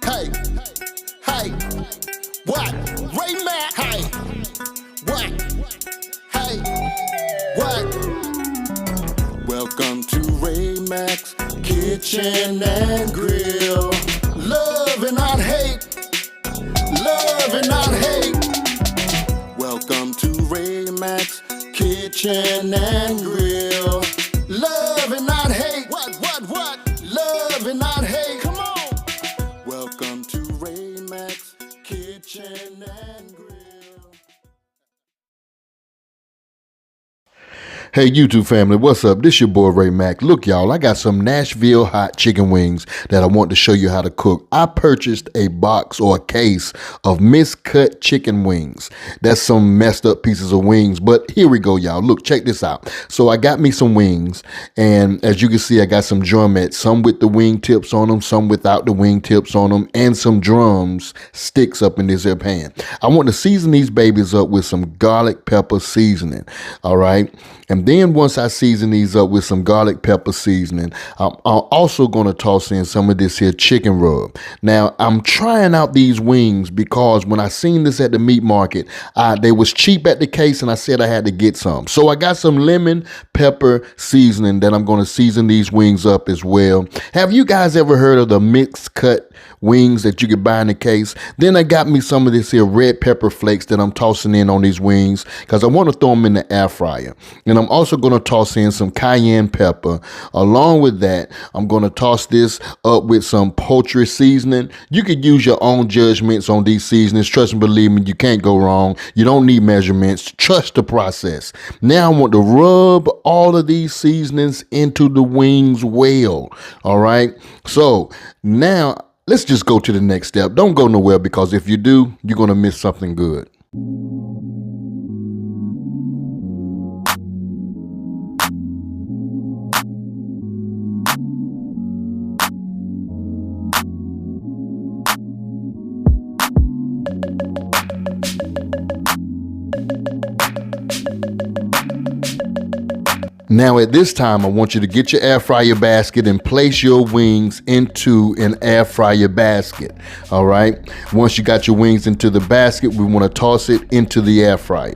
Hey, hey, what? Ray Mac, hey, what? Hey, what? Welcome to Ray Mac's Kitchen and Grill. Love and not hate. Love and not hate. Welcome to Ray Mac's Kitchen and Grill. Love and not hate. What? Love and not hate. Come on. Welcome to Ray Mac's Kitchen and Grill. Hey YouTube family, what's up? This your boy Ray Mac. Look y'all, I got some Nashville hot chicken wings that I want to show you how to cook. I purchased a box or a case of miscut chicken wings. That's some messed up pieces of wings, but here we go y'all. Look, check this out. So I got me some wings, and as you can see I got some drumettes, some with the wing tips on them, some without the wing tips on them, and some drums sticks up in this here pan. I want to season these babies up with some garlic pepper seasoning, all right? And then once I season these up with some garlic pepper seasoning, I'm also going to toss in some of this here chicken rub. Now, I'm trying out these wings because when I seen this at the meat market, they was cheap at the case and I said I had to get some. So I got some lemon pepper seasoning that I'm going to season these wings up as well. Have you guys ever heard of the mixed cut wings that you could buy in the case? Then I got me some of this here red pepper flakes that I'm tossing in on these wings because I want to throw them in the air fryer. And I'm also going to toss in some cayenne pepper. Along with that, I'm going to toss this up with some poultry seasoning. You could use your own judgments on these seasonings. Trust and believe me, you can't go wrong. You don't need measurements. Trust the process. Now I want to rub all of these seasonings into the wings well. All right. So now let's just go to the next step. Don't go nowhere, because if you do, you're going to miss something good. Now at this time, I want you to get your air fryer basket and place your wings into an air fryer basket. All right. Once you got your wings into the basket, we want to toss it into the air fryer.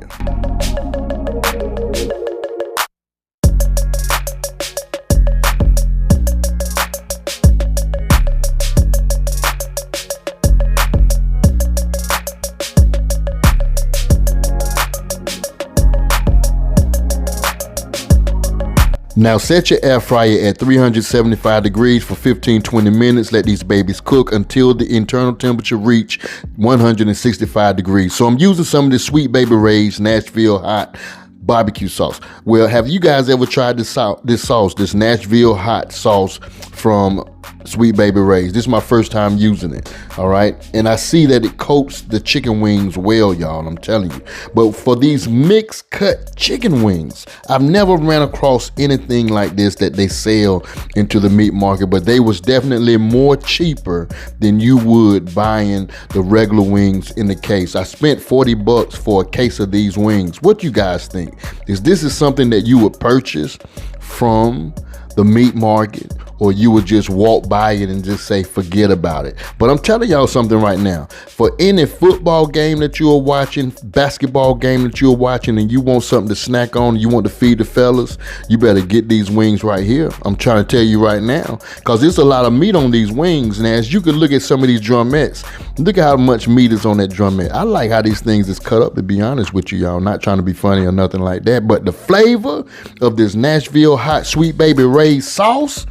Now set your air fryer at 375 degrees for 15-20 minutes. Let these babies cook until the internal temperature reach 165 degrees. So I'm using some of this Sweet Baby Ray's Nashville Hot barbecue sauce. Well, have you guys ever tried this Nashville Hot sauce from Sweet Baby Ray's? This is my first time using it, all right? And I see that it coats the chicken wings well, y'all, I'm telling you. But for these mixed cut chicken wings, I've never ran across anything like this that they sell into the meat market, but they was definitely more cheaper than you would buying the regular wings in the case. I spent 40 bucks for a case of these wings. What you guys think? Is this something that you would purchase from the meat market, or you would just walk by it and just say forget about it? But I'm telling y'all something right now. For any football game that you are watching, basketball game that you are watching, and you want something to snack on, you want to feed the fellas, you better get these wings right here. I'm trying to tell you right now, because there's a lot of meat on these wings. And as you can look at some of these drumettes, look at how much meat is on that drumette. I like how these things is cut up, to be honest with you, y'all. Not trying to be funny or nothing like that, but the flavor of this Nashville Hot Sweet Baby Ray's sauce,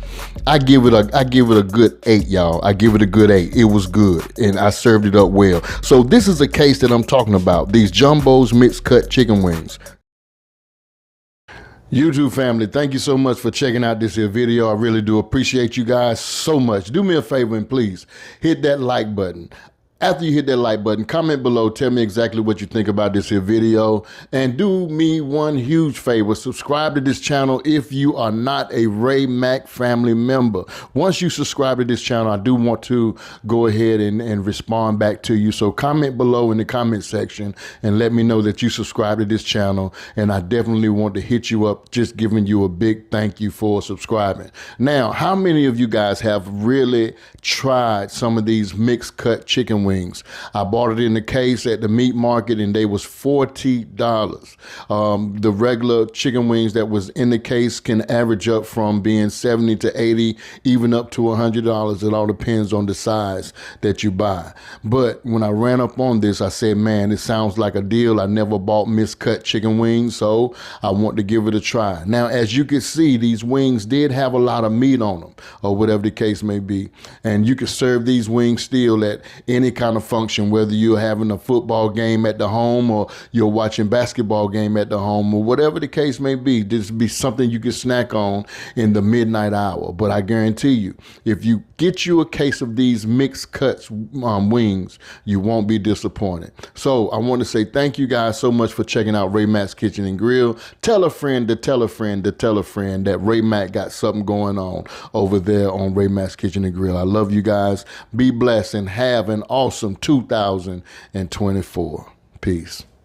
I give it a good 8, y'all. I give it a good 8. It was good, and I served it up well. So this is a case that I'm talking about. These Jumbo's mixed cut chicken wings. YouTube family, thank you so much for checking out this here video. I really do appreciate you guys so much. Do me a favor and please hit that like button. After you hit that like button, comment below, tell me exactly what you think about this here video, and do me one huge favor, subscribe to this channel if you are not a Ray Mac family member. Once you subscribe to this channel, I do want to go ahead and respond back to you, so comment below in the comment section and let me know that you subscribe to this channel, and I definitely want to hit you up just giving you a big thank you for subscribing. Now, how many of you guys have really tried some of these mixed cut chicken wings? I bought it in the case at the meat market and they was $40. The regular chicken wings that was in the case can average up from being 70 to 80, even up to $100. It all depends on the size that you buy. But when I ran up on this, I said, man, it sounds like a deal. I never bought miscut chicken wings, so I want to give it a try. Now, as you can see, these wings did have a lot of meat on them, or whatever the case may be. And you can serve these wings still at any kind of function, whether you're having a football game at the home or you're watching basketball game at the home, or whatever the case may be. This be something you can snack on in the midnight hour. But I guarantee you, if you get you a case of these mixed cuts wings, you won't be disappointed. So I want to say thank you guys so much for checking out Ray Mac's Kitchen and Grill. Tell a friend to tell a friend to tell a friend that Ray Mac got something going on over there on Ray Mac's Kitchen and Grill. I love you guys. Be blessed and have an awesome 2024. Peace.